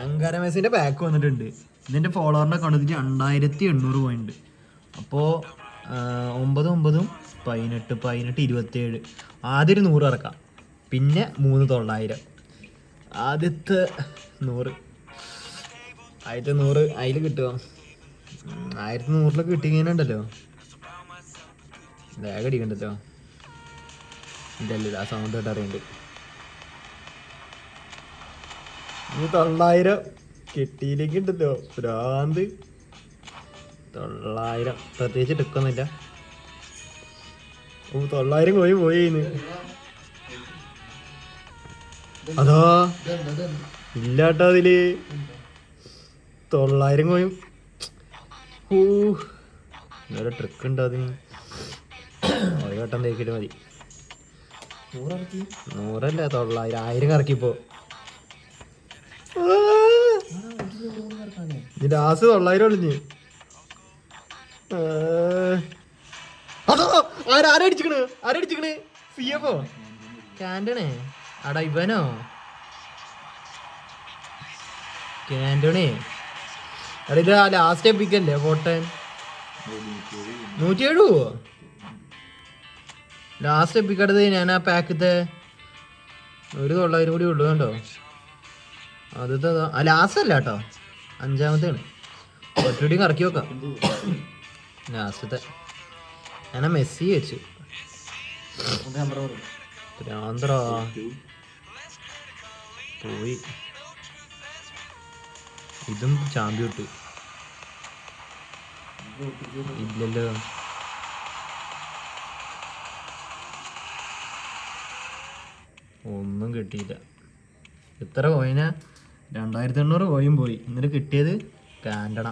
Ankara മെസ്സിന്റെ back വന്നിട്ടുണ്ട്. ഇതിന്റെ ഫോളോവറിന്റെ അക്കൗണ്ടിൽ 2800 പോയിന്റ്. അപ്പോൾ 9 9 18 18 27. ആദ്യം 100 ഇറക്കാം, പിന്നെ 3900. ആദ്യത്തെ 100 അതിൽ കിട്ടുമോ? 1100 കിട്ടിക്കഴിഞ്ഞുണ്ടല്ലോ, വേഗം അടിക്കണ്ടല്ലോ. ഇതല്ല ആ സൗണ്ട് കേട്ട് അറിയണ്ട്. 900 കെട്ടിയിലേക്ക് ഉണ്ടല്ലോ ഭ്രാന്ത്. 900 പ്രത്യേകിച്ച് എടുക്കൊന്നുമില്ല. 900 പോയിന്ന് അതോ ഇല്ലാട്ടോ അതില് 900 കോയും. വേറെ ട്രിക്ക് ഉണ്ട് അതിന്. ഒരു വട്ടം തേക്കിട്ട് മതി. 100 അല്ല 900, 1000 കറക്കിപ്പോ. ലാസ്റ്റ് 900 ഒളിഞ്ഞ്. അതോ ആരടിച്ചിക്കണ്? CFO കാന്റണേ. അടാ ഇവനോ കാന്റണേ? അടാ ഇത് ലാസ്റ്റ് എപ്പിക്കല്ലേ കോട്ടൻ? 107 പോവോ ലാസ്റ്റ് എപ്പിക്കടത്? ഞാൻ ആ പാക്കത്തെ ഒരു 900 കൂടി ഉള്ളു കണ്ടോ. അത് ലാസ്റ്റ് അല്ല കേട്ടോ, 5ാമത്തെയാണ്. ഒറ്റടി കറക്കി വെക്കാം ലാസ്റ്റത്തെ. ഞാൻ മെസ്സി വെച്ചു. ഭ്രാന്തറാ പോയി. ഇതും ചാമ്പ്യൻ ഇട്ടു ഇല്ലല്ലോ. ഒന്നും കിട്ടിയില്ല. എത്ര കോയിനാ? 2800 കോയും പോയി. എന്നിട്ട് കിട്ടിയത് കാന്റണ.